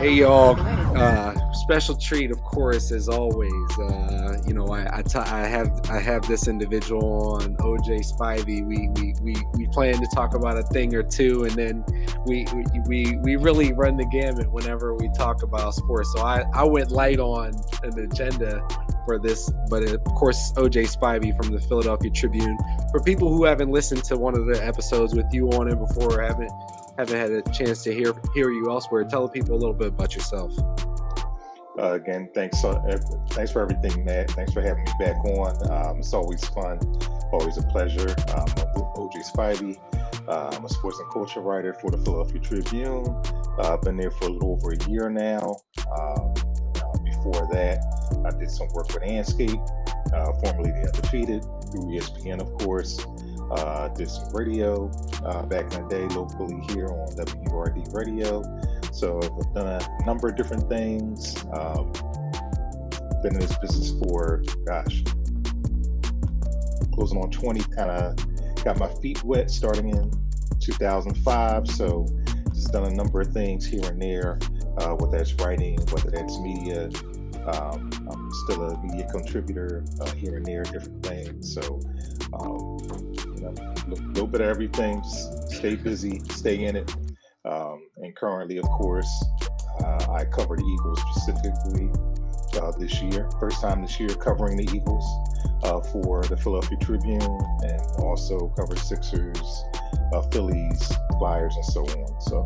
Hey y'all, special treat, of course, as always. I have this individual on OJ Spivey. We plan to talk about a thing or two, and then we really run the gamut whenever we talk about sports. So I went light on an agenda for this, but of course OJ Spivey from the Philadelphia Tribune. For people who haven't listened to one of the episodes with you on it before, or haven't had a chance to hear you elsewhere, tell people a little bit about yourself. Again, thanks for everything, Matt. Thanks for having me back on. It's always fun, always a pleasure. I'm OJ Spivey. I'm a sports and culture writer for the Philadelphia Tribune. I've been there for a little over a year now. Before that, I did some work with Anscape, formerly The Undefeated, through ESPN, of course. Did some radio back in the day locally here on WRD Radio. So I've done a number of different things. Been in this business for, closing on 20, kind of got my feet wet starting in 2005. So just done a number of things here and there, whether that's writing, whether that's media. I'm still a media contributor here and there, different things. So, a little bit of everything, just stay busy, stay in it. And currently, of course, I cover the Eagles specifically this year. First time this year covering the Eagles for the Philadelphia Tribune, and also cover Sixers, Phillies, Flyers, and so on. So.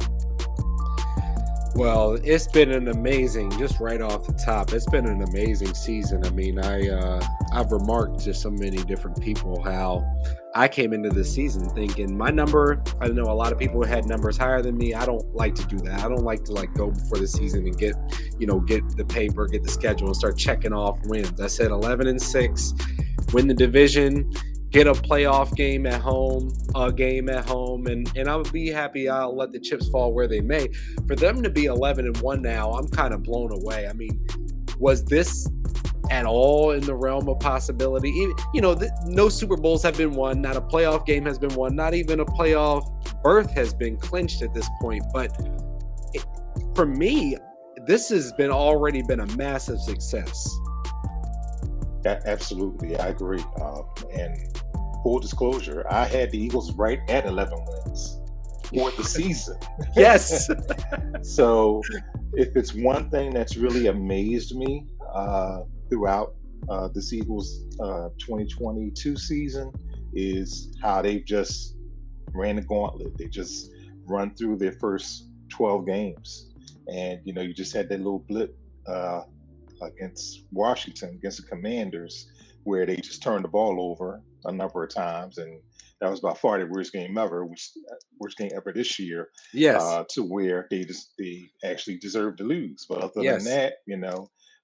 Well, it's been an amazing, just right off the top, it's been an amazing season. I mean, I've remarked to so many different people how I came into this season thinking my number, I know a lot of people had numbers higher than me. I don't like to do that. I don't like to go before the season and get the paper, get the schedule and start checking off wins. I said 11-6, win the division, get a playoff game at home, and I'll be happy. I'll let the chips fall where they may. For them to be 11-1 now, I'm kind of blown away. I mean, was this at all in the realm of possibility? No Super Bowls have been won, not a playoff game has been won, not even a playoff berth has been clinched at this point. But for me, this has already been a massive success. Absolutely, I agree. And full disclosure, I had the Eagles right at 11 wins for the season. Yes. So, if it's one thing that's really amazed me throughout this Eagles 2022 season, is how they've just ran the gauntlet. They just run through their first 12 games, and you just had that little blip against Washington, against the Commanders, where they just turned the ball over a number of times, and that was by far the worst game ever, worst game ever this year. Yes. To where they actually deserved to lose. But other than Yes. that,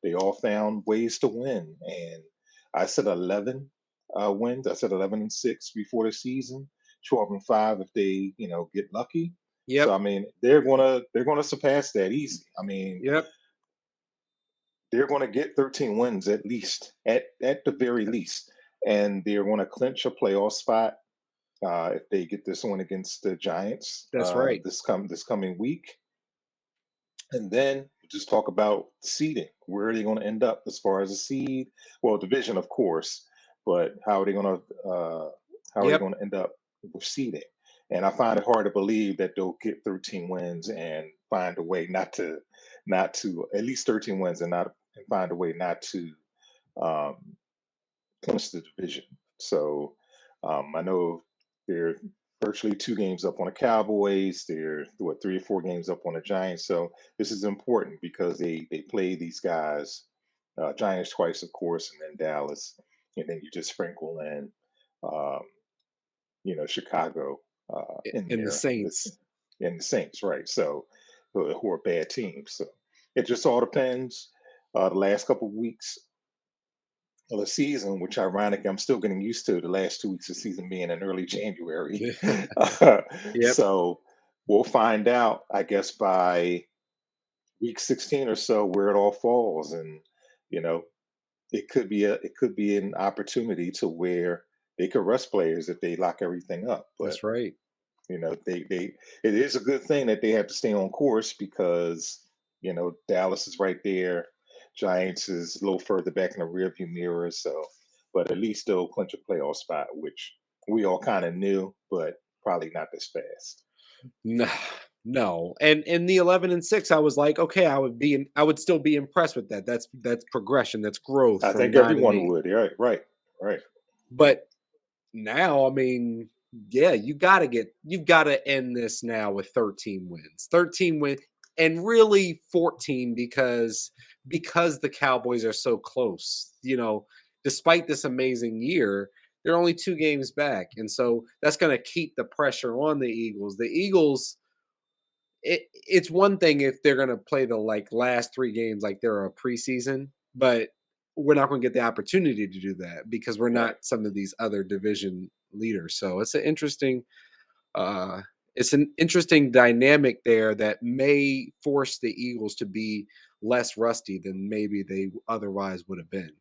they all found ways to win. And I said 11 wins. I said 11-6 before the season, 12-5 if they get lucky. Yep. So I mean, they're gonna surpass that easy. I mean, Yep. they're going to get 13 wins at least, at the very least, and they're going to clinch a playoff spot if they get this one against the Giants. That's right. This coming week, and then just talk about seeding. Where are they going to end up as far as a seed? Well, division, of course, but how are they going to end up with seeding? And I find it hard to believe that they'll get 13 wins and find a way not to at least 13 wins and find a way not to um, clinch the division. So I know they're virtually 2 games up on the Cowboys. They're 3 or 4 games up on the Giants. So this is important because they play these guys, Giants twice, of course, and then Dallas, and then you just sprinkle in, um, Chicago in And the there, Saints. and the Saints, right? So who are bad teams. So it just all depends. The last couple of weeks of the season, which ironic, I'm still getting used to the last 2 weeks of the season being in early January. Yep. So we'll find out, I guess, by week 16 or so where it all falls, and you know, it could be an opportunity to where they could rest players if they lock everything up. But That's right. they it is a good thing that they have to stay on course because Dallas is right there. Giants is a little further back in the rearview mirror. So, but at least they'll clinch a playoff spot, which we all kind of knew, but probably not this fast. No, no. And in the 11-6, I was like, okay, I would still be impressed with that. That's progression, that's growth I from think 9 and everyone 8. would. Right, right, right. But now, I mean, yeah, you've got to end this now with 13 wins. 13 wins and really 14 because the Cowboys are so close. Despite this amazing year, they're only 2 games back. And so that's going to keep the pressure on the Eagles. The Eagles, it's one thing if they're going to play the last 3 games like they're a preseason, but we're not going to get the opportunity to do that because we're Right. not some of these other division leaders. So uh it's an interesting dynamic there that may force the Eagles to be less rusty than maybe they otherwise would have been.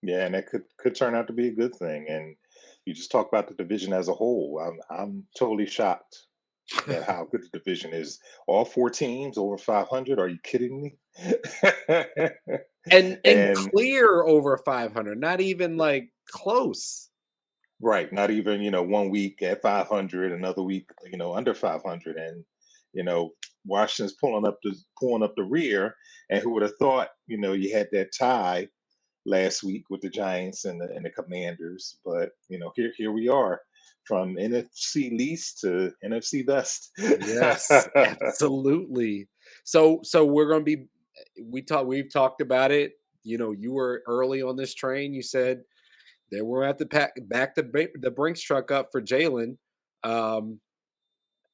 Yeah, and that could turn out to be a good thing. And you just talk about the division as a whole. I'm totally shocked at how good the division is. All 4 teams over 500. Are you kidding me? And And clear over 500, not even like close. right, not even, 1 week at 500, another week, under 500. And, you know, Washington's pulling up the rear. And who would have thought, you had that tie last week with the Giants and the Commanders. But, here we are from NFC least to NFC best. Yes, absolutely. So we're going to be we've talked about it. You were early on this train. You said they were at the back the Brinks truck up for Jalen. Um,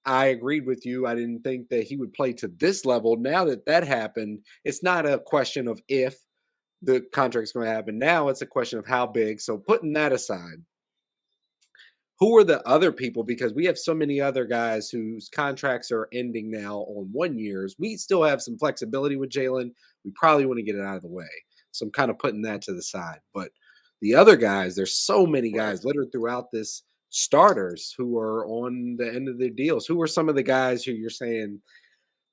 I agreed with you. I didn't think that he would play to this level. Now that happened, it's not a question of if the contract's going to happen. Now it's a question of how big. So putting that aside, who are the other people? Because we have so many other guys whose contracts are ending now on 1 years. We still have some flexibility with Jalen. We probably want to get it out of the way. So I'm kind of putting that to the side. But the other guys, there's so many Right. guys littered throughout this starters who are on the end of their deals. Who are some of the guys who you're saying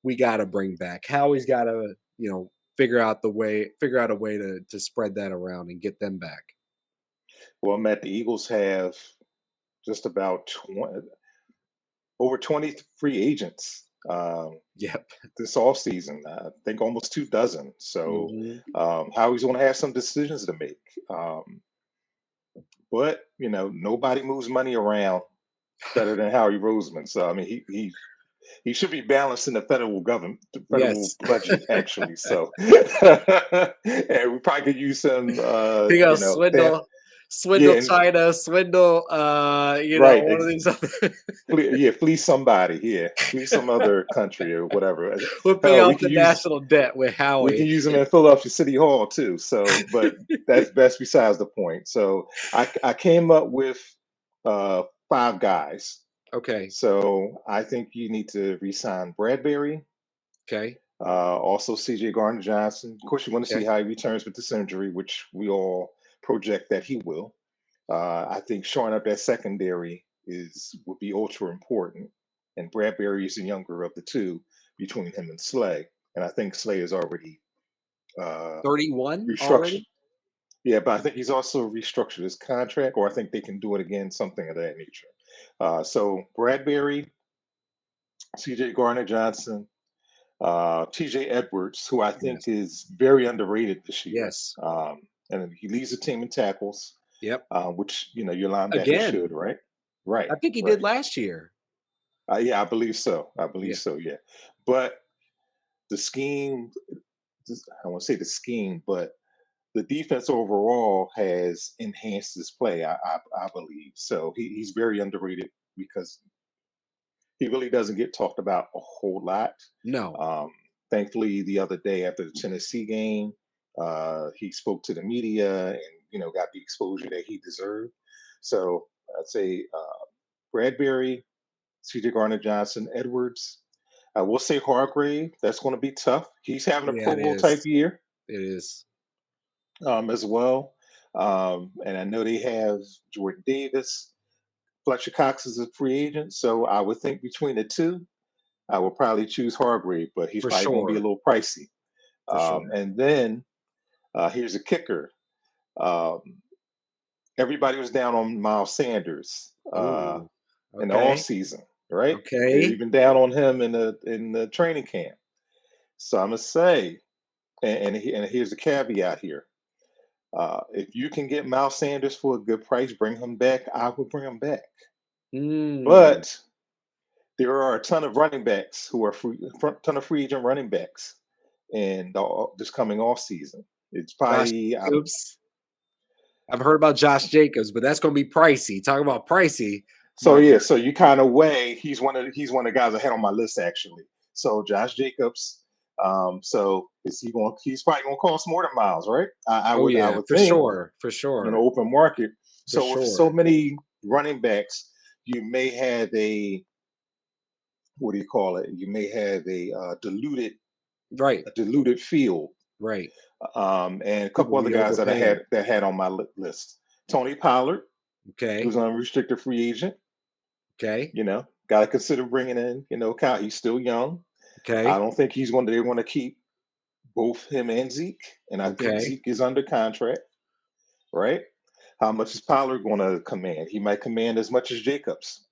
we got to bring back? Howie's got to, figure out a way to spread that around and get them back. Well, Matt, the Eagles have just about over 20 free agents Yep. this off season. I think almost 2 dozen. So Hmm. Howie's going to have some decisions to make. But nobody moves money around better than Howie Roseman. So I mean, he should be balanced in the federal government, the federal Yes. budget actually. So and we probably could use some, He goes swindle yeah, and China, swindle, right, one of these other yeah, fleece somebody, yeah, fleece some other country or whatever. we'll pay Hell, we off could the use national debt with we can Howie. use them in Philadelphia City Hall too. So, but that's besides the point. So I came up with 5 guys. Okay, So I think you need to resign Bradbury, okay, also C.J. Garner Johnson. Of course, you want to see okay. how he returns with this injury, which we all project that he will. I think shoring up that secondary would be ultra important. And Bradbury is the younger of the two between him and Slay. And I think Slay is already uh, 31 restructured. already? Yeah, but I think he's also restructured his contract, or I think they can do it again, something of that nature. So Bradbury, C.J. Garner Johnson, T.J. Edwards, who I think Yes. is very underrated this year, Yes. and he leads the team in tackles, Yep. which your linebacker should, Again, right? Right, I think he did right. last year. Yeah, I believe so. I believe Yeah. so. Yeah, but the scheme, I want to say the scheme, but the defense overall has enhanced his play. I believe so. He's very underrated because he really doesn't get talked about a whole lot. No. Um, Thankfully, the other day after the Tennessee game, he spoke to the media and got the exposure that he deserved. So I'd say Bradbury, C.J. Garner Johnson, Edwards. I will say Hargrave. That's going to be tough. He's having a Yeah, Pro it Bowl type is. year It is. as well. And I know they have Jordan Davis. Fletcher Cox is a free agent, so I would think between the two, I will probably choose Hargrave, but he's for probably going to be a sure, little pricey. for sure. And then here's a kicker. Um, Everybody was down on Miles Sanders Ooh, in the off okay, season, right? They're okay. even down on him in the training camp. So I'm gonna say, and here's the caveat here: if you can get Miles Sanders for a good price, bring him back. I will bring him back. Mm, But there are a ton of running backs who are ton of free agent running backs, and this coming off season, it's Josh probably Jacobs. I've heard about Josh Jacobs, but that's gonna be pricey. Talk about pricey, so Mark. yeah. So you kind of weigh. He's one of the guys I had on my list actually. So Josh Jacobs. So is he going? He's probably going to cost more than Miles, right? Oh I yeah, would for think sure, for sure, open market. for So with so sure. many running backs, you may have a what do you call it? You may have Right, a diluted field. right. And a People couple other be guys that overpaying. I had on my list. Tony Pollard, who's Okay, an unrestricted free agent. okay, You know, got to consider bringing in. You know, Kyle. He's still young. I okay, don't think he's going to. They're going to keep both him and Zeke, and I think okay. Zeke is under contract. Right? How much is Pollard going to command? He might command as much as Jacobs.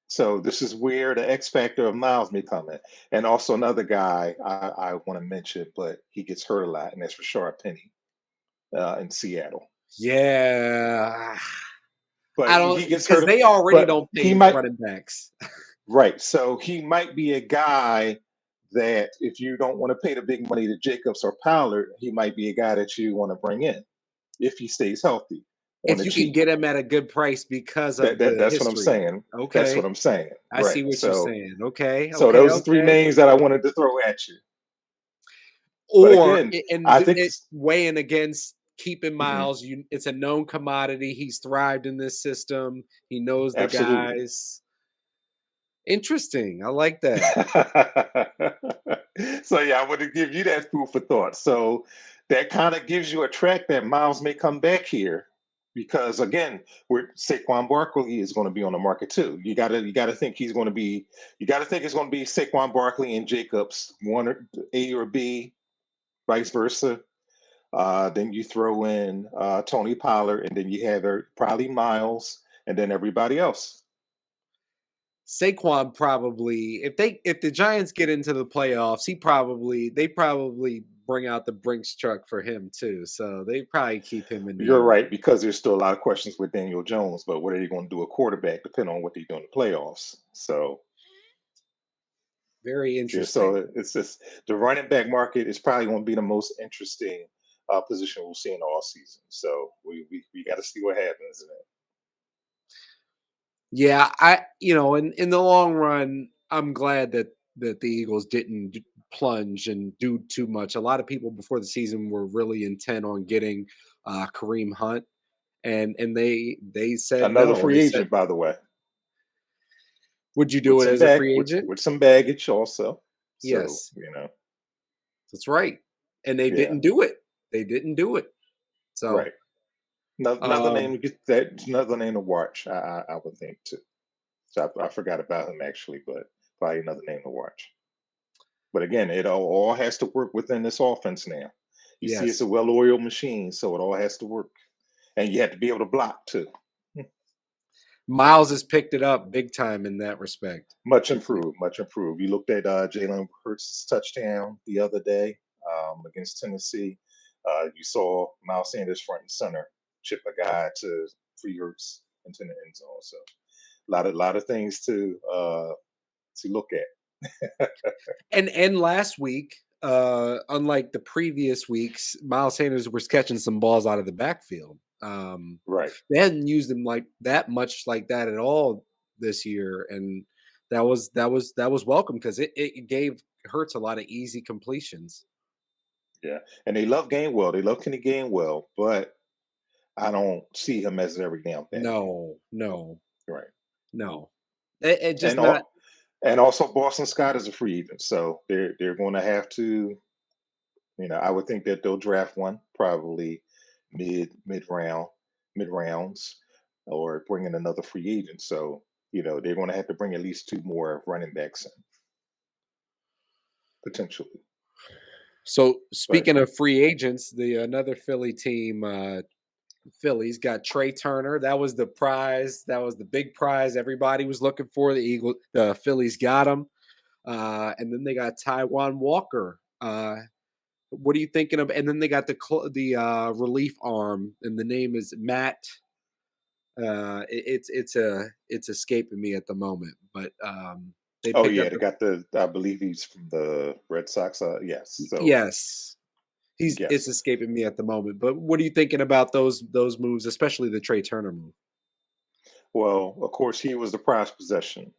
So this is where the X factor of Miles may come in. And also another guy I want to mention, but he gets hurt a lot, and that's Rashard Penny in Seattle. Yeah, I But don't he gets because hurt, they already but don't he pay might running backs. right. So he might be a guy that if you don't want to pay the big money to Jacobs or Pollard, he might be a guy that you want to bring in if he stays healthy on If the you can cheap. get him at a good price because of the That's what I'm history. saying. That's what Okay, I'm saying. I Right. see what you're saying. Okay, So okay, those are three okay. names that I wanted to throw at you. But Or again, and I think it weighing against keeping mhm, Miles, it's a known commodity. He's thrived in this system. He knows the absolutely. guys. Interesting. I like that. So yeah, I want to give you that food for thought. So that kind of gives you a track that Miles may come back here because again, we're Saquon Barkley is going to be on the market too. You gotta think he's going to be you gotta think it's going to be Saquon Barkley and Jacobs, one or A or B, vice versa. Then you throw in Tony Pollard, and then you have probably Miles, and then everybody else. Saquon probably, if the Giants get into the playoffs, they probably bring out the Brinks truck for him too. So they probably keep him in New You're York. right because there's still a lot of questions with Daniel Jones, but what are they going to do a quarterback depending on what they do in the playoffs? So Very yeah, interesting. so it's just the running back market is probably going to be the most interesting position we'll see in all season. So we got to see what happens in it. Yeah, in the long run, I'm glad that the Eagles didn't plunge and do too much. A lot of people before the season were really intent on getting Kareem Hunt, and they said Another no. free They said, agent, by the way, "Would you do it as a free agent?" with some baggage also. So Yes, you know, that's right. And they yeah, didn't do it. They didn't do it. So, right. Another name um, to get that another name to watch. I would think too. So I forgot about him actually, but probably another name to watch. But again, it all has to work within this offense now. You see, it's a yes, well-oiled machine, so it all has to work, and you have to be able to block too. Miles has picked it up big time in that respect. Much It's like, improved, much improved. You looked at Jalen Hurts' touchdown the other day against Tennessee. You saw Miles Sanders front and center chip a guy to 3 yards into the end zone. So lot of things to look at. and last week, unlike the previous weeks, Miles Sanders was catching some balls out of the backfield. Right. They hadn't used him like that much like that at all this year, and that was welcome because it gave Hurts a lot of easy completions. Yeah. And they love Gainwell. They love Kenny Gainwell, but I don't see him as every down back. No, no, Right. no. It just And not. all, and also Boston Scott is a free agent, so they're going to have to. I would think that they'll draft one probably mid round, mid rounds, or bring in another free agent. So they're going to have to bring at least two more running backs in. potentially. So But speaking of free agents, the another Philly team, Phillies got Trea Turner. That was the prize. That was the big prize everybody was looking for. The Phillies got him, and then they got Taiwan Walker. What are you thinking of? And then they got the relief arm, and the name is Matt. It's escaping me at the moment, but they oh picked yeah, up. they got the. I believe he's from the Red Sox. Yes. So Yes, it's yes. escaping me at the moment. But what are you thinking about those moves, especially the Trea Turner move? Well, of course, he was the prized possession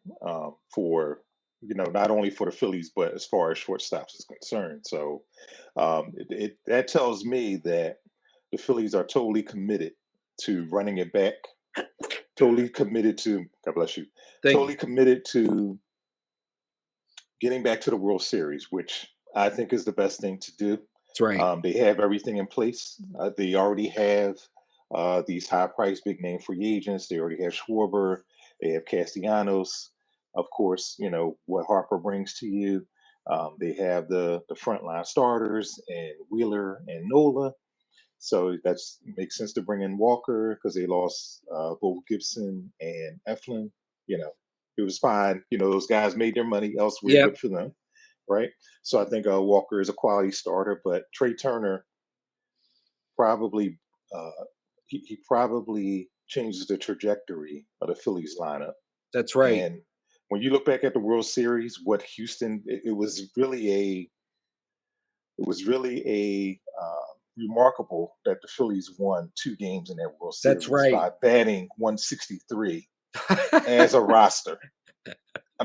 for not only for the Phillies, but as far as shortstops is concerned. So that tells me that the Phillies are totally committed to running it back. Totally committed to. God bless you. Thank you. Totally committed to getting back to the World Series, which I think is the best thing to do. That's right. They have everything in place. They already have these high-priced, big-name free agents. They already have Schwarber. They have Castellanos. Of course, you know what Harper brings to you. They have the frontline starters and Wheeler and Nola. So that's makes sense to bring in Walker because they lost both Gibson and Eflin. You know, it was fine. You know, those guys made their money elsewhere. Yep, Good for them, right? So I think Walker is a quality starter, but Trey Turner probably uh, he probably changes the trajectory of the Phillies lineup. that's right. And when you look back at the World Series, what Houston it was really a remarkable that the Phillies won 2 games in that World That's Series right. by batting 163 as a roster.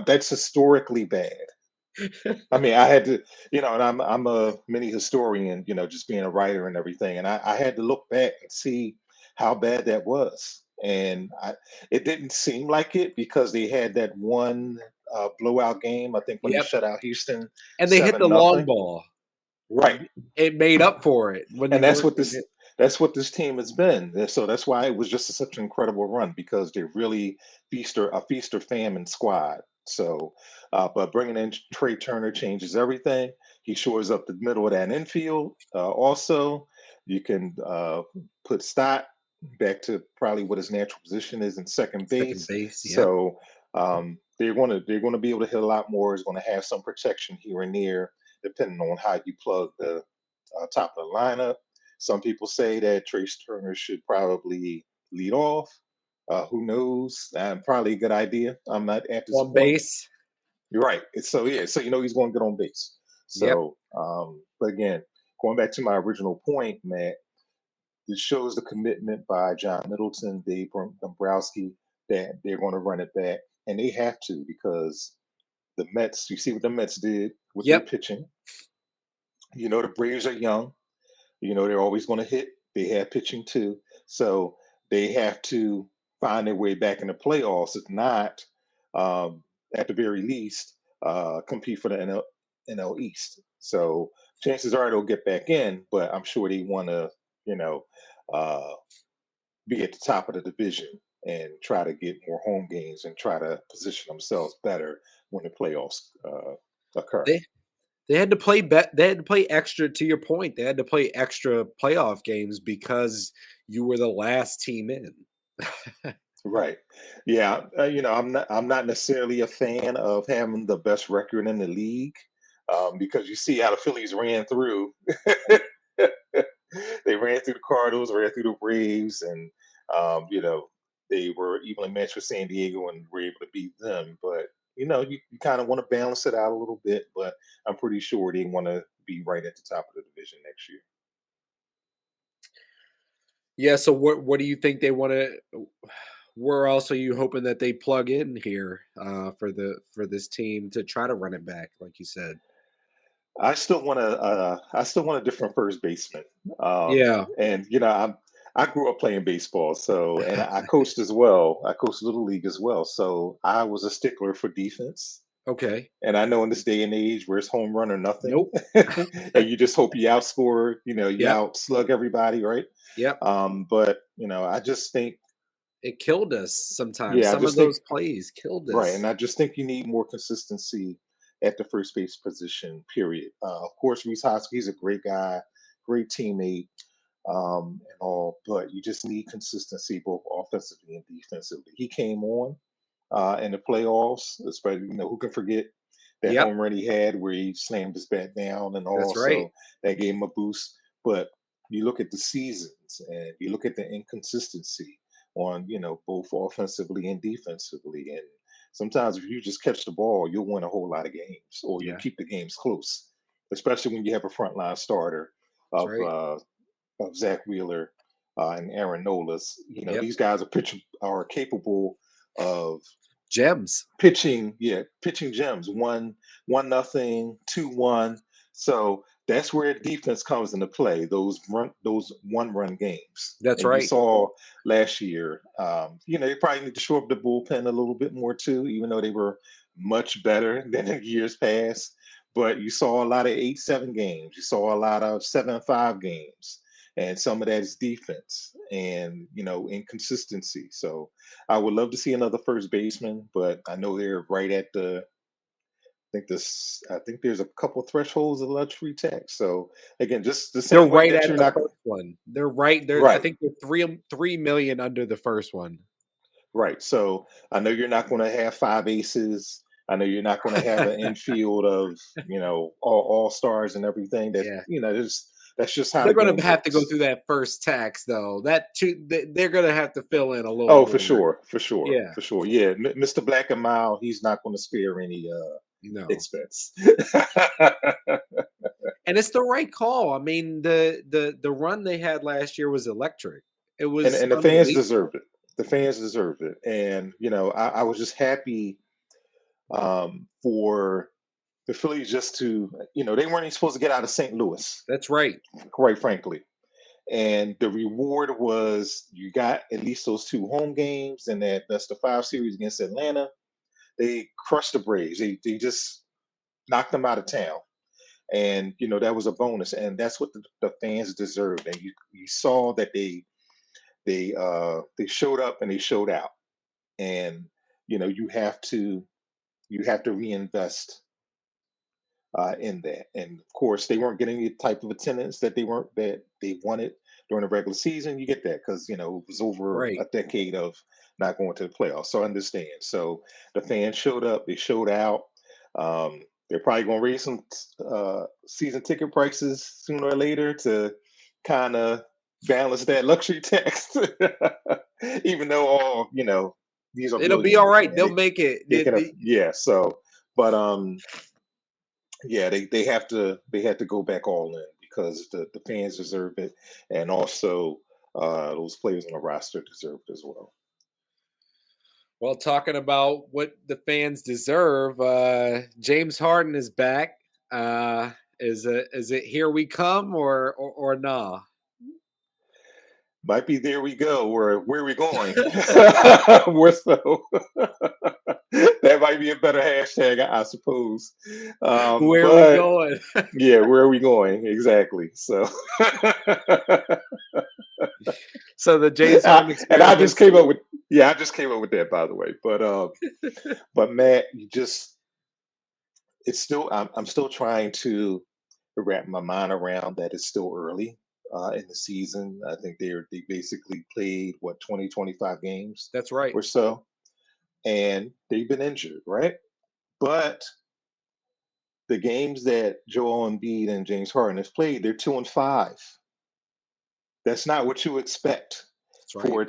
That's historically bad. I mean, I had to, and I'm a mini historian, just being a writer and everything, and I had to look back and see how bad that was, and it didn't seem like it because they had that one blowout game. I think when they Yep, shut out Houston and they hit the seven long nothing. ball. Right. It made up for it when they And that's weren't what getting this hit. that's what this team has been. And so that's why it was just such an incredible run because they're really feaster famine squad. So, but bringing in Trey Turner changes everything. He shores up the middle of that infield. Also, you can put Stott back to probably what his natural position is in second Second base. base, yep. So they're going to be able to hit a lot more. It's going to have some protection here and there, depending on how you plug the top of the lineup. Some people say that Trace Turner should probably lead off. Who knows? Probably a good idea. I'm not at this On point. base, You're right. So yeah, so he's going to get on base. yep, So, but again, going back to my original point, Matt, this shows the commitment by John Middleton, Dave Dombrowski, that they're going to run it back, and they have to because the Mets. You see what the Mets did with their yep. pitching. The Braves are young. They're always going to hit. They have pitching too. So they have to find their way back in the playoffs. If not, um, at the very least, compete for the NL East. So chances are they'll get back in, but I'm sure they want to, you know, uh, be at the top of the division and try to get more home games and try to position themselves better when the playoffs occur. They they had to play extra to your point, they had to play extra playoff games because you were the last team in. Right. Yeah. I'm not necessarily a fan of having the best record in the league because you see how the Phillies ran through. They ran through the Cardinals, ran through the Braves, and they were evenly matched with San Diego and were able to beat them. But you kind of want to balance it out a little bit. But I'm pretty sure they want to be right at the top of the division next year. Yeah, so what do you think they wanna where else are you hoping that they plug in here, for this team to try to run it back, like you said? I still want a different first baseman. Yeah, And I grew up playing baseball, and I coached as well. I coached little league as well, so I was a stickler for defense. okay. And I know in this day and age where it's home run or nothing, Nope. and you just hope you outscore, you Yep, outslug everybody, right? yep. But I just think, It killed us sometimes. yeah, I Some of just think those plays killed right, us. and I just think you need more consistency at the first base position. Period. Of course, Reese Hoskey, he's a great guy, great teammate, and all, but you just need consistency both offensively and defensively. He came on in the playoffs, especially, who can forget that Yep, home run he had where he slammed his bat down and all, that's right. so that gave him a boost. But you look at the seasons and you look at the inconsistency on, both offensively and defensively. And sometimes if you just catch the ball, you'll win a whole lot of games or you'll Yeah, keep the games close, especially when you have a frontline starter that's of right. Zach Wheeler and Aaron Nolas. Yep, These guys are capable of gems. pitching gems. One nothing, 2-1. So that's where defense comes into play. Those one run games. That's And you right. saw last year, they probably need to shore up the bullpen a little bit more too, even though they were much better than in years past. But you saw a lot of 8-7 games. You saw a lot of 7-5 games. And some of that is defense and inconsistency. So I would love to see another first baseman, but I know they're right at I think there's a couple thresholds of luxury tax. So again, just the They're same way right that at you're the not first one. They're right there. I right, think they're 3 million under the first one. right. So I know you're not going to have five aces. I know you're not going to have an infield of all stars and everything. Yeah. That's just how They're the gonna game have to go works. through that first tax though. They're gonna have to fill in a little Oh, for more. sure, for sure, Yeah. for sure. Yeah, Mr. Black and Mild, he's not going to spare any No. expense. And it's the right call. I mean, the run they had last year was electric. It and was and the fans unbelievable. deserve it. The fans deserve it. And I was just happy for the Phillies just to they weren't even supposed to get out of St. Louis, That's right. quite frankly. And the reward was you got at least those two home games, and that's the five series against Atlanta. They crushed the Braves. They just knocked them out of town. And that was a bonus, and that's what the fans deserved. And you saw that they showed up and they showed out. And you have to reinvest in that. And of course, they weren't getting the type of attendance that they wanted during the regular season. You get that because it was over Right. a decade of not going to the playoffs. So I understand. So the fans showed up. They showed out. They're probably going to raise some season ticket prices sooner or later to kind of balance that luxury tax. Even though all these are It'll be all billionaires, right. man. They'll make it. They can yeah. So, but yeah, they had to go back all in because the fans deserve it, and also those players on the roster deserve it as well. Well, talking about what the fans deserve, James Harden is back. Is it here we come or nah? Might be there we go. Where are we going? More so. That might be a better hashtag, I suppose. Where are we But going? yeah, where are we going exactly? So, So the James Harden and I experiment. just came up with I just came up with that, by the way. But Matt, it's still I'm still trying to wrap my mind around that it's still early in the season. I think they basically played 20-25 games That's right. or so, and they've been injured, right? But the games that Joel Embiid and James Harden have played, they're 2-5. That's not what you expect That's right. for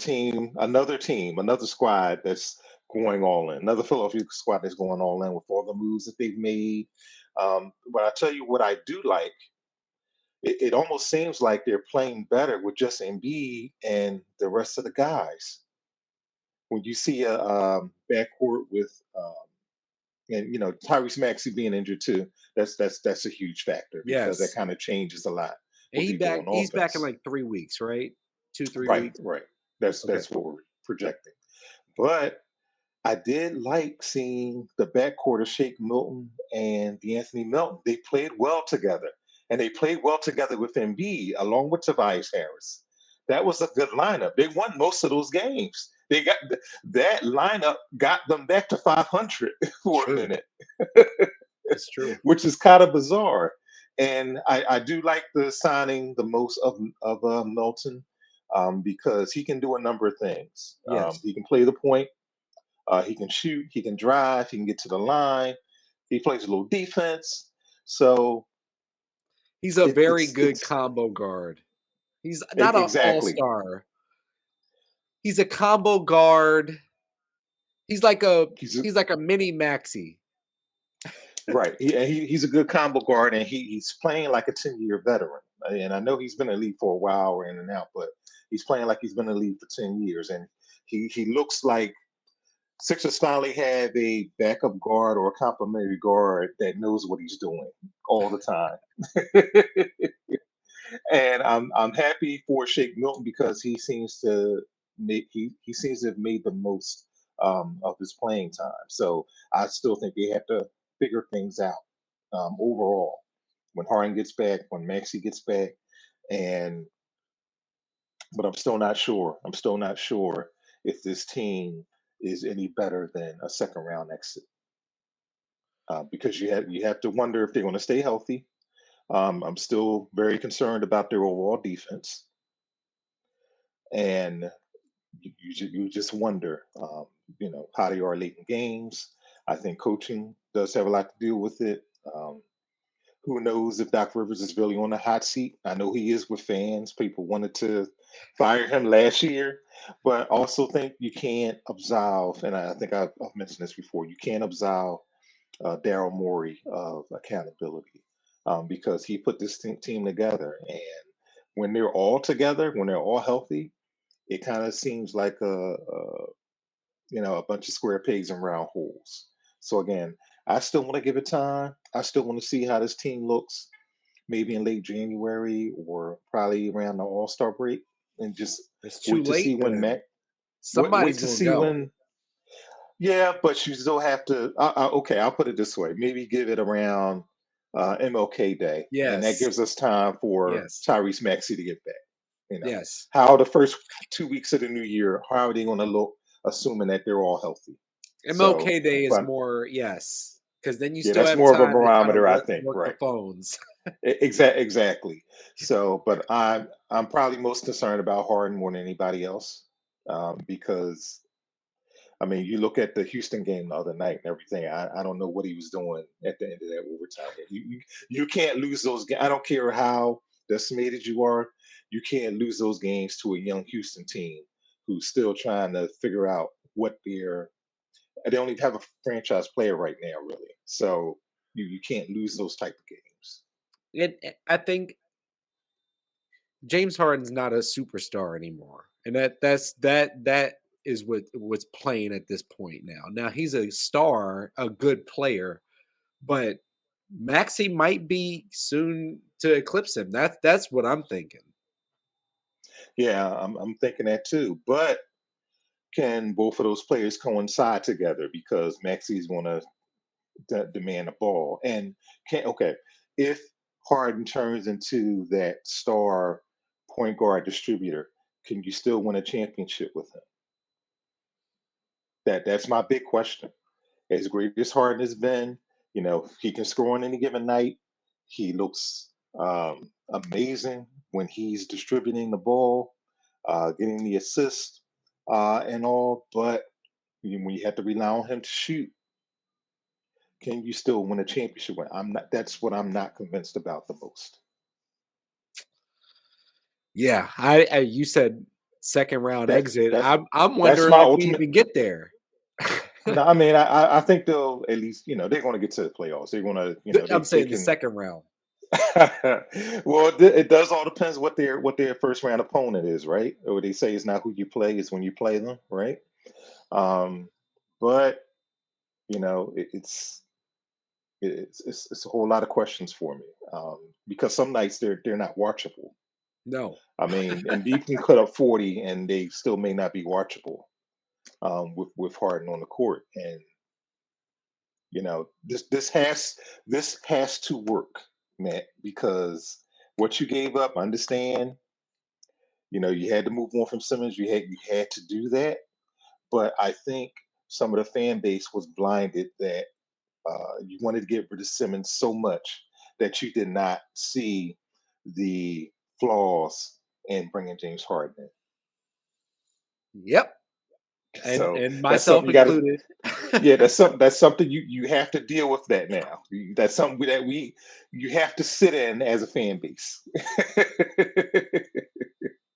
another team, another squad that's going all in, another Philadelphia squad that's going all in with all the moves that they've made. But I tell you what I do like, it almost seems like they're playing better with just Embiid and the rest of the guys. When you see a backcourt with and Tyrese Maxey being injured too, that's a huge factor because that Yes. kind of changes a lot And what they do on he's back in offense. like 3 weeks, right? 2, 3 Right, weeks. right. That's Okay. that's what we're projecting. But I did like seeing the backcourt of Shake Milton and Anthony Melton. They played well together, and they played well together with Embiid along with Tobias Harris. That was a good lineup. They won most of those games. That lineup got them back to 500 for a True. minute. It's true. which is kind of bizarre. And I do like the signing the most of Milton, because he can do a number of things. Yes. He can play the point, he can shoot, he can drive, he can get to the line, he plays a little defense. So He's a very good it's combo guard. He's not an exactly all-star. He's a combo guard. He's like a he's he's like a mini Maxi. right. He's a good combo guard, and he's playing like a 10-year veteran. And I know he's been in the league for a while, or in and out, but he's playing like he's been in the league for 10 years, and he looks like Sixers finally have a backup guard or a complimentary guard that knows what he's doing all the time. And I'm happy for Shake Milton because he seems to have made the most of his playing time. So I still think they have to figure things out overall when Harden gets back, when Maxey gets back, and but I'm still not sure. I'm still not sure if this team is any better than a second round exit, because you have to wonder if they're going to stay healthy. I'm still very concerned about their overall defense, and you just wonder, how they are late in games. I think coaching does have a lot to do with it. Who knows if Doc Rivers is really on the hot seat? I know he is with fans. People wanted to fire him last year, but also think you can't absolve, and I think I've mentioned this before, you can't absolve Daryl Morey of accountability, because he put this team together. And when they're all together, when they're all healthy, it kind of seems like a bunch of square pegs and round holes. So again, I still want to give it time. I still want to see how this team looks, maybe in late January or probably around the All Star break, and just It's too wait to see late when then. Mac. Wait Somebody's to gonna see go. when. Yeah, but you still have to. Okay, I'll put it this way: maybe give it around MLK Day, and that Yes. gives us time for Yes. Tyrese Maxey to get back. Yes. How the first 2 weeks of the new year, how are they going to look, assuming that they're all healthy? So, MLK Day is but more yes, because then you yeah, still that's have more of a time to kinda barometer, I work think. work the Right? phones. Exactly. So, but I'm probably most concerned about Harden more than anybody else, because I mean, you look at the Houston game the other night and everything. I don't know what he was doing at the end of that overtime game. You can't lose those games. I don't care how decimated you are. You can't lose those games to a young Houston team who's still trying to figure out what they're. They don't even have a franchise player right now, really. So you can't lose those type of games. I think James Harden's not a superstar anymore, and that is what's playing at this point now. Now he's a star, a good player, but Maxey might be soon to eclipse him. That's what I'm thinking. Yeah, I'm thinking that too. But can both of those players coincide together? Because Maxey's going to demand a ball. And can okay, if Harden turns into that star point guard distributor, can you still win a championship with him? That's my big question. As great as Harden has been, he can score on any given night. He looks amazing when he's distributing the ball, getting the assist, and all. But when you have to rely on him to shoot, can you still win a championship? I'm not. That's what I'm not convinced about the most. Yeah, I you said second round That exit. that I'm that's wondering my if we ultimate. even get there. No, I mean, I think they'll at least, they're going to get to the playoffs. They're going to, I'm they saying the can. second round. Well, it does all depends what their first round opponent is, right? Or they say it's not who you play, it's when you play them, right? Um, but it's a whole lot of questions for me, because some nights they're not watchable. No. I mean, and you can cut up 40 and they still may not be watchable, with Harden on the court. And this has to work, Matt, because what you gave up, I understand. You had to move on from Simmons. You had to do that, but I think some of the fan base was blinded that You wanted to get rid of Simmons so much that you did not see the flaws in bringing James Harden Yep, in. and So and that's myself something you got to. included. Yeah, that's something you have to deal with that now. That's something that we you have to sit in as a fan base.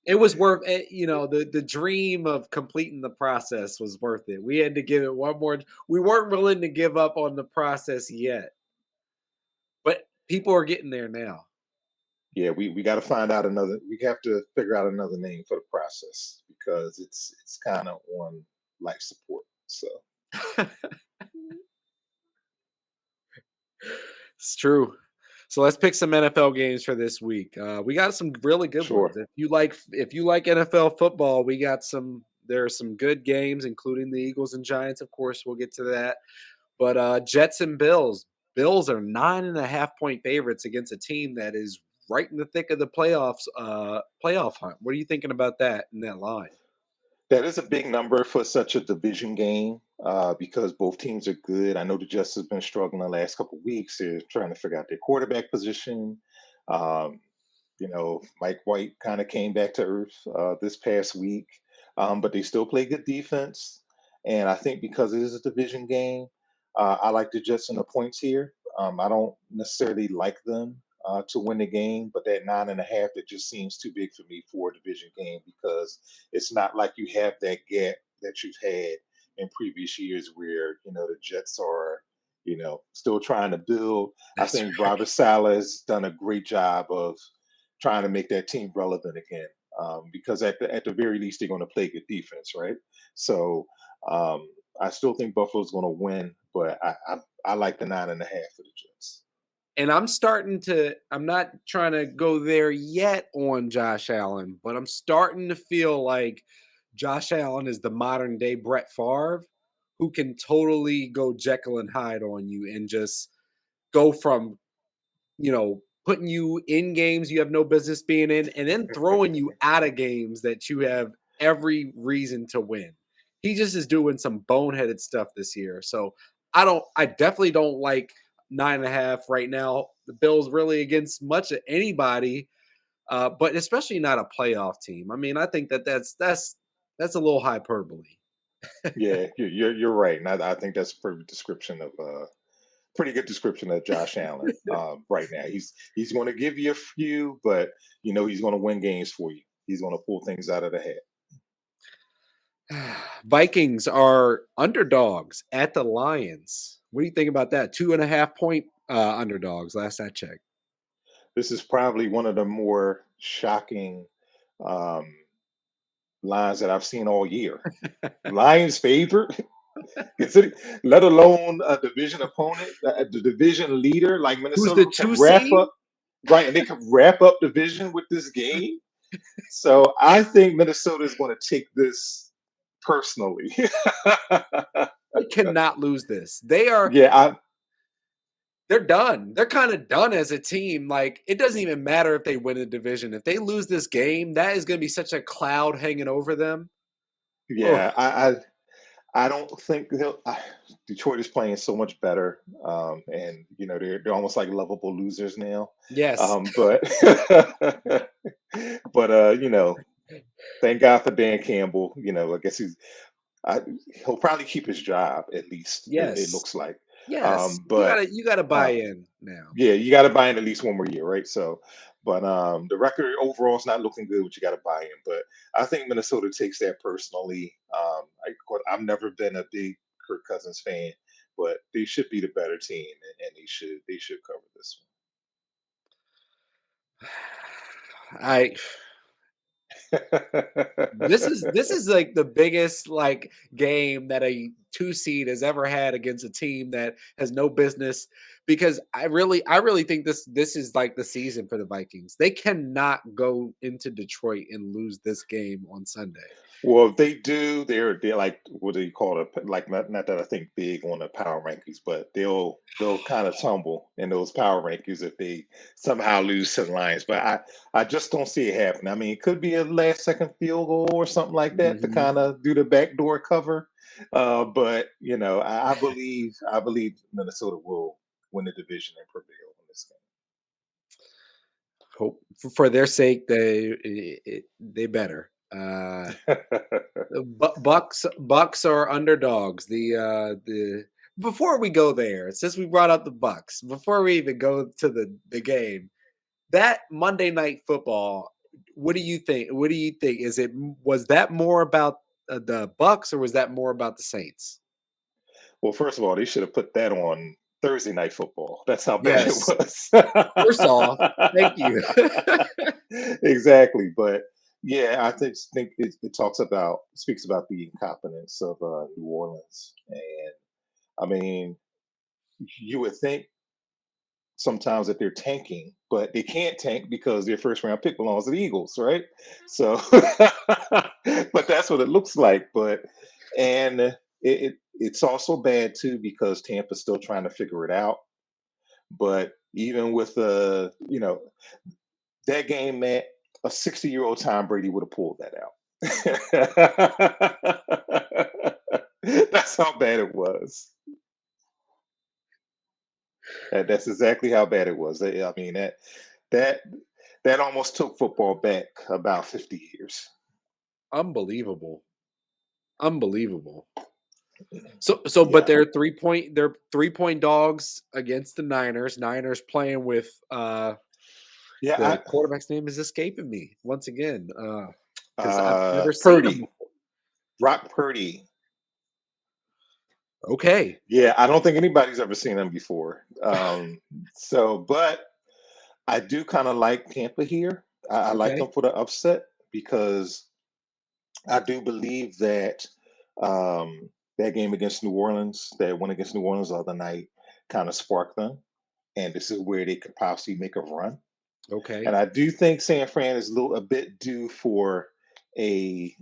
It was worth it, the dream of completing the process was worth it. We had to give it one more. We weren't willing to give up on the process yet, but people are getting there now. Yeah, we got to find out another. We have to figure out another name for the process because it's kind of on life support. So It's true. So let's pick some NFL games for this week. We got some really good ones. sure. If you like NFL football, we got some. There are some good games, including the Eagles and Giants. Of course, we'll get to that. But Jets and Bills. Bills are 9.5 point favorites against a team that is right in the thick of the playoffs. Playoff hunt. What are you thinking about that in that line? That is a big number for such a division game because both teams are good. I know the Jets has been struggling the last couple of weeks. They're trying to figure out their quarterback position. Um, Mike White kind of came back to earth this past week, but they still play good defense. And I think because it is a division game, I like the Jets and the points here. I don't necessarily like them to win the game, but that 9.5 that just seems too big for me for a division game because it's not like you have that gap that you've had in previous years where the Jets are still trying to build. I That's think right. Robert Saleh has done a great job of trying to make that team relevant again. Because at the very least they're going to play good defense, right? So I still think Buffalo's going to win, but I like the 9.5 for the Jets. And I'm not trying to go there yet on Josh Allen, but I'm starting to feel like Josh Allen is the modern day Brett Favre who can totally go Jekyll and Hyde on you and just go from, putting you in games you have no business being in and then throwing you out of games that you have every reason to win. He just is doing some boneheaded stuff this year. So I definitely don't like 9.5 right now. The Bills really against much of anybody, but especially not a playoff team. I mean, I think that's a little hyperbole. Yeah, you're right, and I think that's a pretty good description of Josh Allen right now. He's going to give you a few, but he's going to win games for you. He's going to pull things out of the hat. Vikings are underdogs at the Lions. What do you think about that? 2.5 point underdogs. Last I checked. This is probably one of the more shocking um, lines that I've seen all year. Lions favorite, let alone a division opponent, the division leader like Who's the Minnesota could two wrap seed? up right, and they could wrap up division with this game. So I think Minnesota is going to take this personally. They cannot lose this. Yeah, They're done. They're kind of done as a team. Like it doesn't even matter if they win a division. If they lose this game, that is going to be such a cloud hanging over them. Oh yeah, I don't think Detroit is playing so much better, and they're almost like lovable losers now. yes, But but thank God for Dan Campbell. I guess he'll probably keep his job at least. It yes, looks like, yes. You but gotta you gotta buy uh, in now. yeah, you got to buy in at least one more year, right? So, but the record overall is not looking good, but you got to buy in. But I think Minnesota takes that personally. I've never been a big Kirk Cousins fan, but they should be the better team, and they should cover this I this one. is like the biggest like game that a two seed has ever had against a team that has no business because I really think this is like the season for the Vikings. They cannot go into Detroit and lose this game on Sunday. Well, if they do, they're like what do you call it? Like not that I think big on the power rankings, but they'll kind of tumble in those power rankings if they somehow lose to the Lions. But I just don't see it happening. I mean, it could be a last second field goal or something like that to Mhm. kind of do the backdoor cover. But I believe Minnesota will win the division and prevail in this Hope for their sake, they better. game. Bucks are underdogs. The Before we go there, since we brought up the Bucks, before we even go to the game, that Monday Night Football. What do you think? What do you think? Was that more about the Bucks or was that more about the Saints? Well, first of all, they should have put that on Thursday Night Football. That's how bad it Yes. was. First off, thank you. Exactly, but yeah, I think it speaks about the incompetence of New Orleans, and I mean, you would think sometimes that they're tanking, but they can't tank because their first round pick belongs to the Eagles, right? So, but that's what it looks like. But and it's also bad too because Tampa's still trying to figure it out. But even with that game, man, a 60-year-old Tom Brady would have pulled that out. That's how bad it was. That's exactly how bad it was. I mean that that almost took football back about 50 years. Unbelievable. Unbelievable. So but Yeah. they're 3-point dogs against the Niners. Niners playing with Yeah, the quarterback's name is escaping me once again. Because I've never seen him Purdy, before. Brock Purdy. Okay. Yeah, I don't think anybody's ever seen him before. But I do kind of like Tampa here. I like Okay. them for the upset because I do believe that that game against New Orleans, that win against New Orleans the other night, kind of sparked them, and this is where they could possibly make a run. And Okay. I do think San Fran is a bit due for a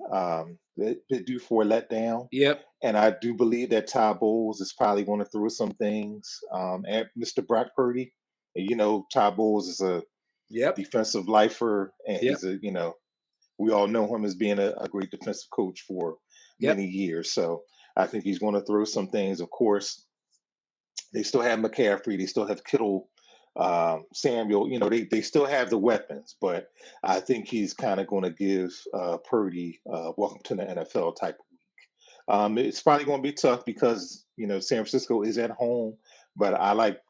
bit due for a letdown. Yep. And I do believe that Ty Bowles is probably going to throw some things at Mr. Brock Purdy. And Ty Bowles is a Yep. defensive lifer, and Yep. we all know him as being a great defensive coach for Yep. many years. So I think he's going to throw some things. Of course, they still have McCaffrey. They still have Kittle, Samuel. They still have the weapons, but I think he's kind of going to give Purdy welcome to the NFL type. It's probably going to be tough because San Francisco is at home, but I like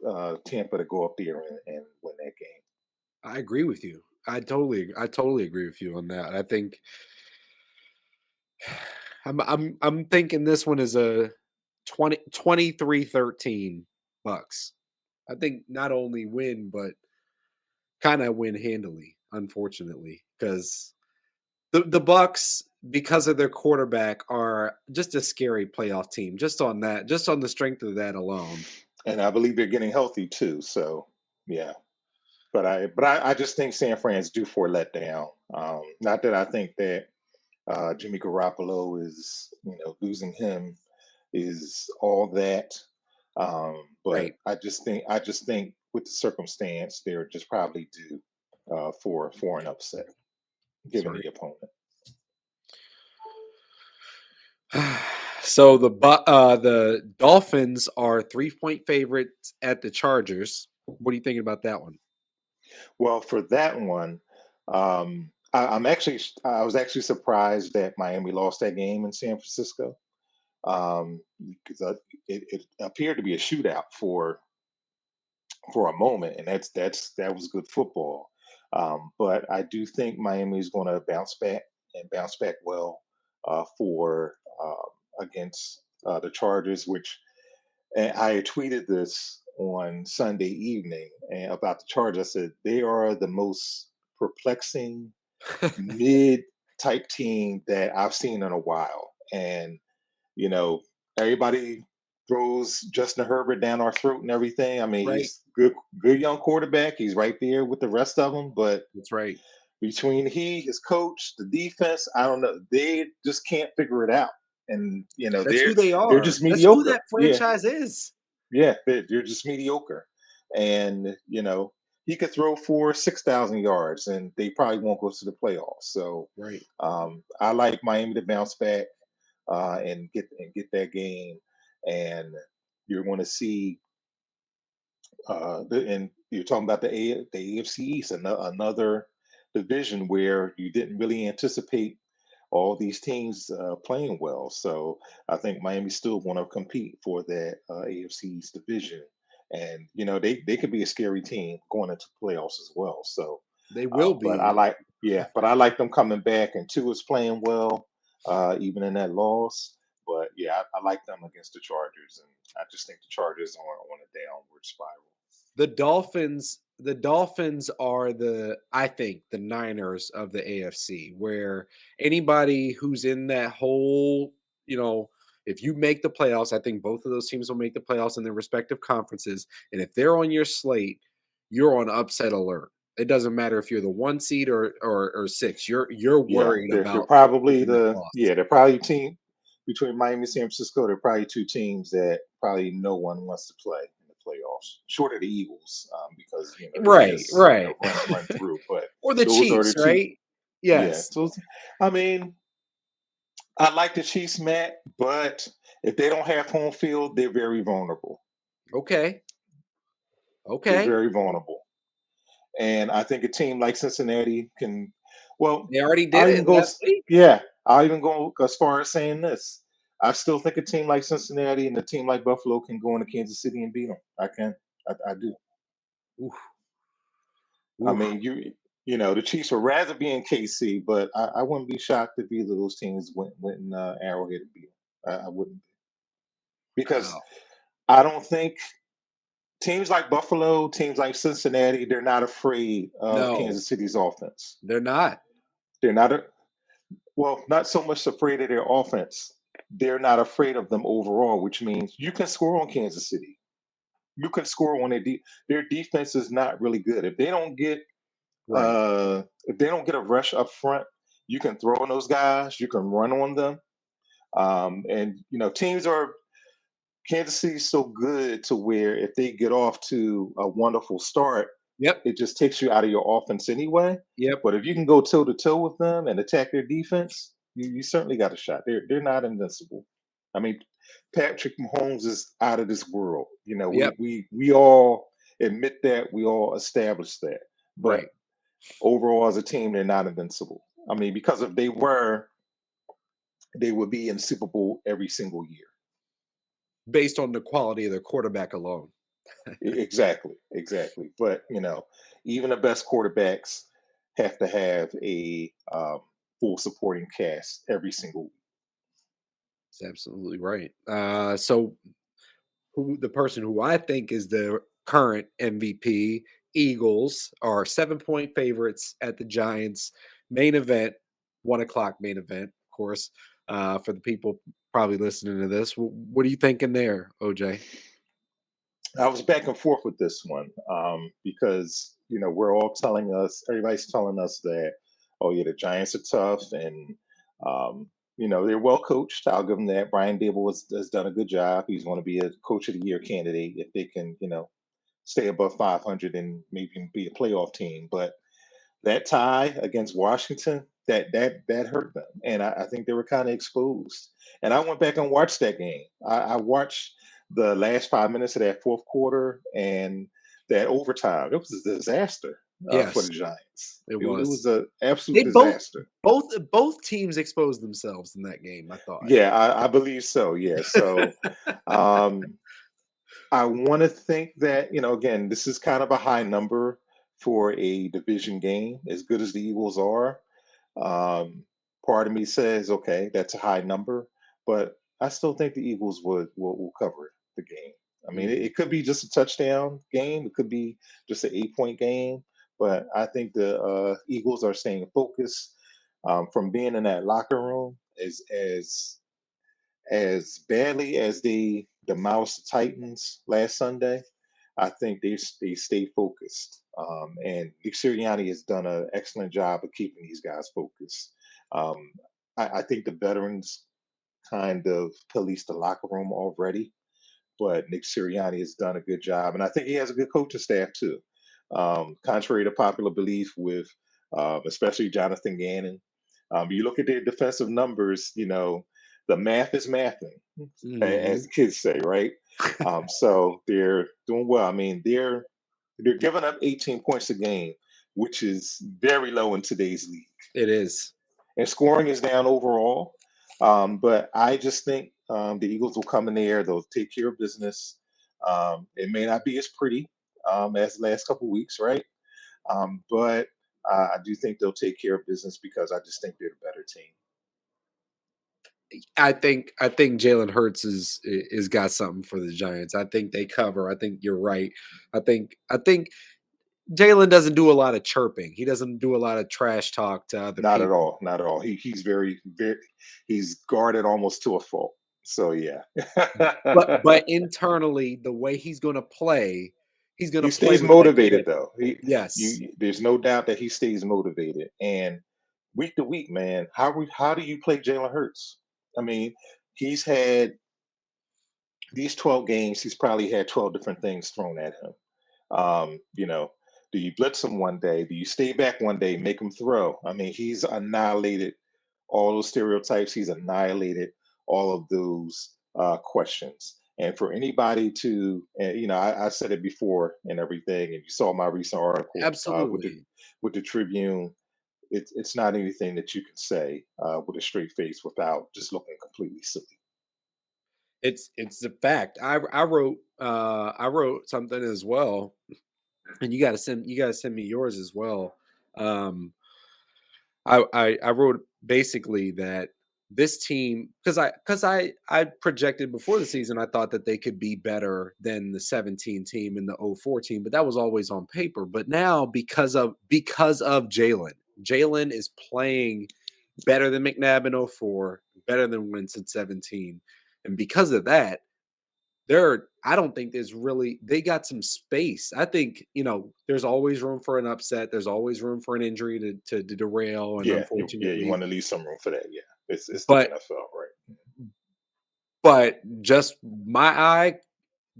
Tampa to go up there and win that game. I agree with you. I totally agree with you on that. I think I'm thinking this one is a 23-13 Bucks. I think not only win, but kind of win handily, unfortunately, because the Bucks, because of their quarterback, are just a scary playoff team. Just on the strength of that alone. And I believe they're getting healthy too. So yeah. But I just think San Fran's due for a letdown. Not that I think that Jimmy Garoppolo is, losing him is all that. But Right. I just think with the circumstance, they're just probably due for an upset, That's given right. the opponent. So the Dolphins are 3-point favorites at the Chargers. What are you thinking about that one? Well, for that one, I was actually surprised that Miami lost that game in San Francisco because it appeared to be a shootout for a moment, and that was good football. But I do think Miami is going to bounce back and bounce back well for against the Chargers, which and I had tweeted this on Sunday evening and about the Chargers. I said they are the most perplexing mid type team that I've seen in a while, and you know, everybody throws Justin Herbert down our throat and everything. I mean, Right. he's good young quarterback. He's right there with the rest of them, but That's right. between his coach, the defense, I don't know. They just can't figure it out. And That's who they they're are. just That's who mediocre. that Yeah, franchise is. yeah, they're just mediocre. And he could throw for 6,000 yards, and they probably won't go to the playoffs. So Right. I like Miami to bounce back and get that game, and you're going to see and you're talking about the AFC East, another division where you didn't really anticipate all these teams playing well. So I think Miami still want to compete for that AFC East division, and they could be a scary team going into playoffs as well. So, They will but be. I like them coming back, and two is playing well, even in that loss. But yeah, I like them against the Chargers, and I just think the Chargers are on a downward spiral. The Dolphins are I think the Niners of the AFC, where anybody who's in that whole, you know, if you make the playoffs, I think both of those teams will make the playoffs in their respective conferences. And if they're on your slate, you're on upset alert. It doesn't matter if you're the one seed or six. You're Yeah, worried they're about probably taking that loss. they're probably team between Miami and San Francisco. They're probably two teams that probably no one wants to play in the playoffs, short of the Eagles, because they Right, just right. run through. But Or the those are the Chiefs, two. right? Yeah, Yes. so I mean, I like the Chiefs, Matt, but if they don't have home field, they're very vulnerable. Okay. They're Okay. very vulnerable, and I think a team like Cincinnati can. Well, They already did I'll it even go. last week. Yeah, I'll even go as far as saying this. I still think a team like Cincinnati and a team like Buffalo can go into Kansas City and beat them. I can. I do. Oof, I oof. mean, the Chiefs would rather be in KC, but I wouldn't be shocked if either of those teams went in Arrowhead and beat them. I wouldn't, because Wow. I don't think teams like Buffalo, teams like Cincinnati, they're not afraid of No, Kansas City's offense. they're not. They're not well, not so much afraid of their offense. They're not afraid of them overall, which means you can score on Kansas City. You can score on their defense is not really good. Right. If they don't get a rush up front, you can throw on those guys. You can run on them. And teams are Kansas City's so good to where if they get off to a wonderful start, Yep. it just takes you out of your offense anyway. Yep. But if you can go toe to toe with them and attack their defense, you certainly got a shot. They're not invincible. I mean, Patrick Mahomes is out of this world. Yep. We all admit that, we all establish that. But Right. overall, as a team, they're not invincible. I mean, because if they were, they would be in Super Bowl every single year. Based on the quality of their quarterback alone. Exactly, exactly. But even the best quarterbacks have to have a full supporting cast every single week. That's absolutely right. So who the person who I think is the current MVP, Eagles, are 7-point favorites at the Giants main event, 1 o'clock main event, of course. For the people probably listening to this, what are you thinking there, OJ? I was back and forth with this one because everybody's telling us that, oh yeah, the Giants are tough, and they're well coached. I'll give them that. Brian Dable has done a good job. He's going to be a Coach of the Year candidate if they can, stay above 500 and maybe be a playoff team. But that tie against Washington, that hurt them, and I think they were kind of exposed. And I went back and watched that game. I watched the last 5 minutes of that fourth quarter and that overtime. It was a disaster for Yes, the Giants. it It was. was an absolute They both disaster. both both teams exposed themselves in that game, I thought. Yeah, I believe so. Yeah, so um, I want to think that, again, this is kind of a high number for a division game, as good as the Eagles are. Um, Part of me says, okay, that's a high number, but I still think the Eagles will cover the game. I mean, it Mhm. could be just a touchdown game, it could be just an 8 point game, but I think the Eagles are staying focused from being in that locker room as badly as they demolished the Titans last Sunday. I think they stay focused And Nick Sirianni has done an excellent job of keeping these guys focused. Um, I think the veterans kind of police the locker room already, but Nick Sirianni has done a good job, and I think he has a good coaching staff too. Contrary to popular belief, with especially Jonathan Gannon, you look at their defensive numbers. The math is mathing, as Hmm. the kids say, right? So they're doing well. I mean, they're giving up 18 points a game, which is very low in today's league, It is. and scoring is down overall. But I just think the Eagles will come in there. They'll take care of business. It may not be as pretty as the last couple weeks, right? But I do think they'll take care of business because I just think they're the better team. I think Jalen Hurts is got something for the Giants. I think they cover. I think you're right. I think Jalen doesn't do a lot of chirping. He doesn't do a lot of trash talk to other Not at people. all. Not at all. He's very he's guarded almost to a fault. So yeah. But internally, the way he's gonna He play stays with like motivated shit. though. Yes, There's no doubt that he stays motivated. And week to week, man, how do you play Jalen Hurts? I mean, he's had these 12 games. He's probably had 12 different things thrown at him. Um, you know, do you blitz him one day? Do you stay back one day, make him throw? I mean, he's annihilated all those stereotypes. He's annihilated all of those questions. And for anybody to, I said it before and everything, and you saw my recent article absolutely. with the Tribune. It's not anything that you can say with a straight face without just looking completely silly. It's a fact. I wrote something as well, and you gotta send me yours as well. Um, I wrote basically that this team, because I projected before the season, I thought that they could be better than the 17 team and the 04 team, but that was always on paper. But now because of Jalen is playing better than McNabb in 04, better than Wentz in 17. And because of that, I don't think they got some space. I think, there's always room for an upset. There's always room for an injury to derail. And You unfortunately, want to leave some room for that. Yeah, it's the but NFL, right? but just my eye,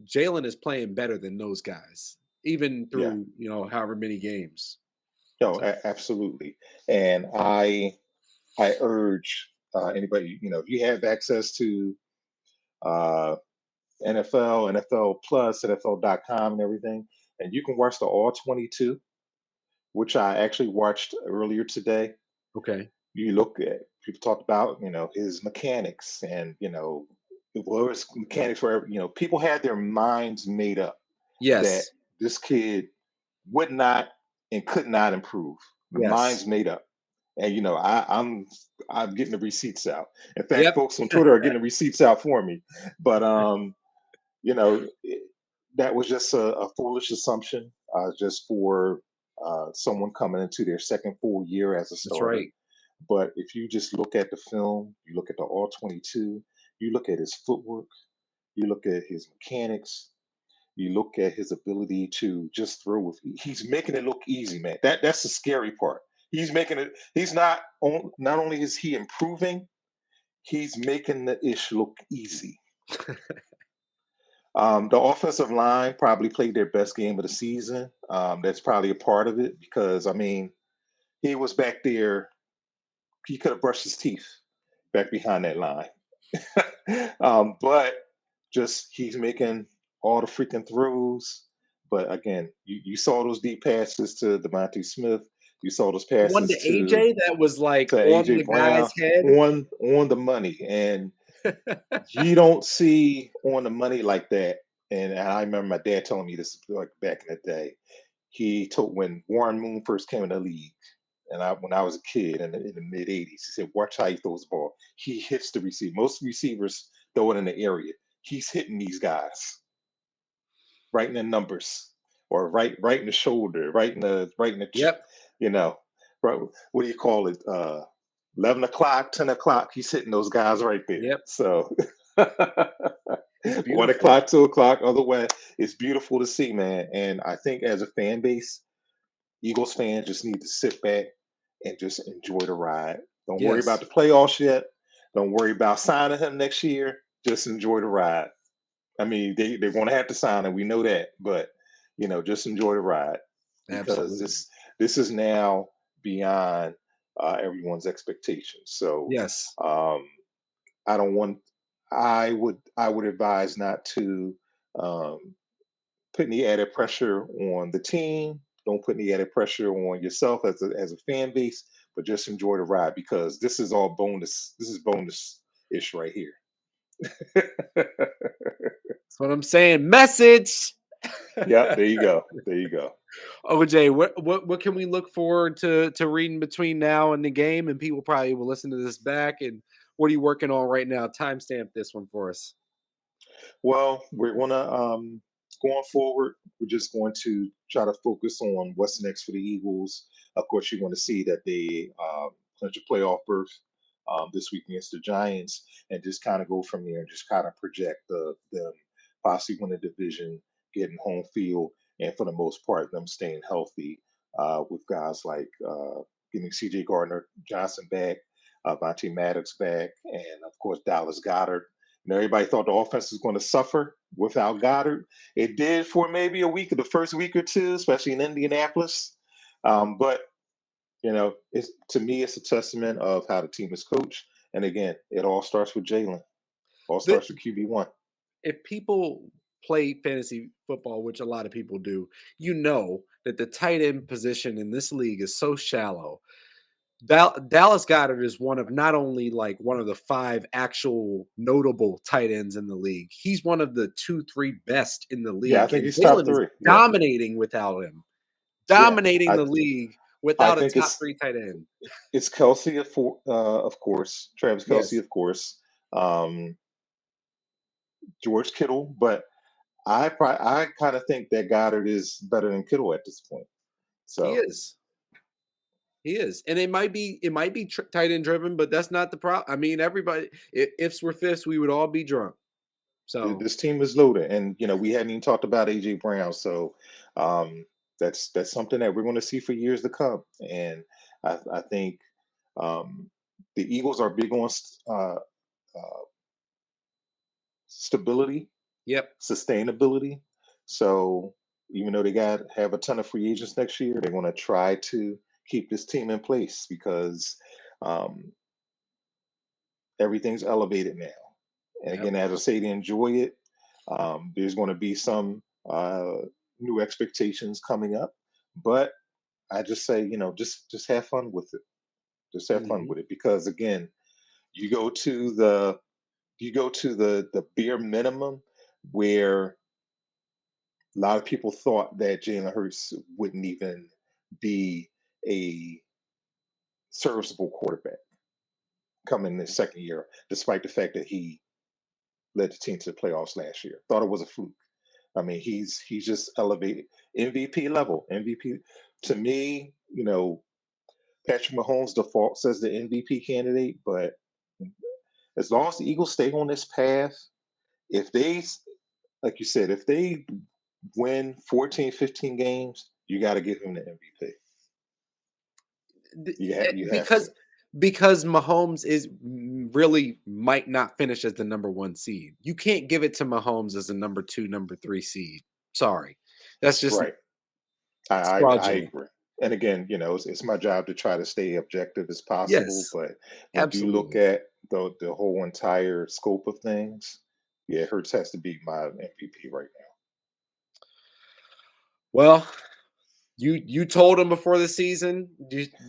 Jalen is playing better than those guys, even Yeah. through, however many games. No, So absolutely. And I urge anybody, if you have access to uh, NFL, NFL Plus, NFL.com, and everything, and you can watch the All 22, which I actually watched earlier today. okay. You look at people talked about, his mechanics, and well, his mechanics were, people had their minds made up that Yes. this kid would not and could not improve. The Yes. mind's made up. And I'm getting the receipts out. In fact, Yep. folks on Twitter are getting the receipts out for me. But you know, it, that was just a foolish assumption, just for someone coming into their second full year as a That's starter. right. But if you just look at the film, you look at the All 22, you look at his footwork, you look at his mechanics, you look at his ability to just throw with. He's making it look easy, man. That's the scary part. He's making it. He's not only is he improving, he's making the ish look easy. The offensive line probably played their best game of the season. That's probably a part of it because I mean he was back there. He could have brushed his teeth back behind that line. But just he's making all the freaking throws. But again, you saw those deep passes to Devontae Smith. You saw those The one to passes AJ that was like to on AJ the guy's Brown head. on the money, and you don't see on the money like that. And I remember my dad telling me this like back in the day. He told when Warren Moon first came in the league, and when I was a kid in the mid '80s, he said, "Watch how he throws the ball. He hits the receiver. Most receivers throw it in the area. He's hitting these guys right in the numbers, or right in the shoulder, Yep. you know, right. What do you call it? 11 o'clock, 10 o'clock. He's hitting those guys right there. Yep. So." It's 1 beautiful. o'clock, 2 o'clock, other way. It's beautiful to see, man. And I think as a fan base, Eagles fans just need to sit back and just enjoy the ride. Don't worry about Yes, the playoffs yet. Don't worry about signing him next year. Just enjoy the ride. I mean, they're going to have to sign him. We know that, but just enjoy the ride because absolutely. this is now beyond everyone's expectations. So Yes. um, I don't want. I would advise not to um, put any added pressure on the team. Don't put any added pressure on yourself as a fan base, but just enjoy the ride because this is all bonus. This is bonus ish right here. That's what I'm saying. Message. Yep, there you go. There you go. OJ, what can we look forward to reading between now and the game? And people probably will listen to this back. And what are you working on right now? Timestamp this one for us. Well, we're gonna going forward. We're just going to try to focus on what's next for the Eagles. Of course, you want to see that they clinch a playoff berth this week against the Giants, and just kind of go from there and just kind of project them possibly win the division, getting home field, and for the most part, them staying healthy with guys like getting C.J. Gardner Johnson back, Vontae Maddox back, and of course Dallas Goddard. Everybody thought the offense was going to suffer without Goddard. It did for maybe a week, or the first week or two, especially in Indianapolis. But it's to me, it's a testament of how the team is coached. And again, it all starts with Jalen. All The, starts with QB1. if people play fantasy football, which a lot of people do, you know that the tight end position in this league is so shallow. Dallas Goddard is one of not only like one of the 5 actual notable tight ends in the league. He's one of the 2, 3 best in the Yeah, I league, think and he's top Jalen is three. Yeah, dominating without him. yeah. Dominating I the league I without a think top 3 tight end. it's Kelsey of course, Travis Kelsey Yes. of course, um, George Kittle, but I kind of think that Goddard is better than Kittle at this point. He So is. He is. And it might be tight end driven, but that's not the problem. I mean, everybody if ifs were fifths, we would all be drunk. So, this team is loaded, and we hadn't even talked about AJ Brown. So um, that's something that we're going to see for years to come. And I think um, the Eagles are big on uh, stability, yep. sustainability. So even though they got have a ton of free agents next year, they're going to try to keep this team in place because um, everything's elevated now. And Yep. again, as I say, to enjoy it, there's going to be some new expectations coming up, but I just say, just have fun with it. Just have fun Mhm. with it because again, you go to the bare minimum where a lot of people thought that Jalen Hurts wouldn't even be a serviceable quarterback coming in his second year, despite the fact that he led the team to the playoffs last year. Thought it was a fluke. I mean, he's just elevated MVP level. MVP to me, Patrick Mahomes default says the MVP candidate, but as long as the Eagles stay on this path, if they, like you said, if they win 14, 15 games, you got to give him the MVP. You have to. Because Mahomes is really might not finish as the number 1 seed. You can't give it to Mahomes as a number 2, number 3 seed. Sorry. That's just Right. I fraudulent. agree. And again, it's my job to try to stay objective as possible. Yes. But when you look Absolutely. at the whole entire scope of things, yeah, Hurts has to be my MVP right now. Well, you told him before the season.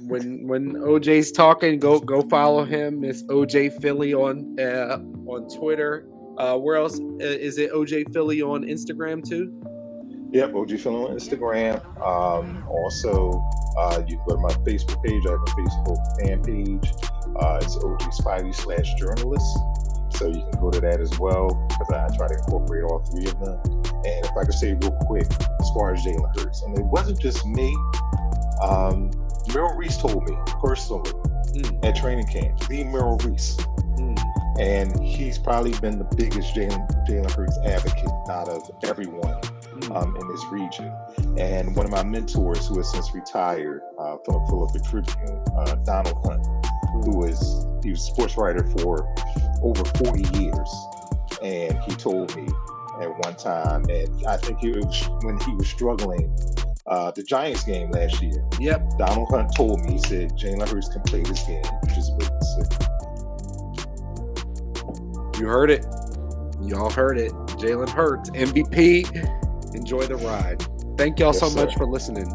When OJ's talking, go follow him. It's OJ Philly on Twitter. Where else is it? OJ Philly on Instagram too. Yep, OG Film on Instagram. Also, you can go to my Facebook page. I have a Facebook fan page. It's OG Spivey /journalist. So you can go to that as well because I try to incorporate all 3 of them. And if I could say real quick, as far as Jalen Hurts, and it wasn't just me. Merrill Reese told me personally at training camp, the Merrill Reese. And he's probably been the biggest Jalen Hurts advocate out of everyone in this region. And one of my mentors, who has since retired from the Philadelphia Tribune, Donald Hunt, he was a sports writer for over 40 years. And he told me at one time, and I think it was when he was struggling the Giants game last year. Yep. Donald Hunt told me, he said, Jalen Hurts can play this game. You just wait and see. You heard it. Y'all heard it. Jalen Hurts, MVP. Enjoy the ride. Thank y'all so much for listening.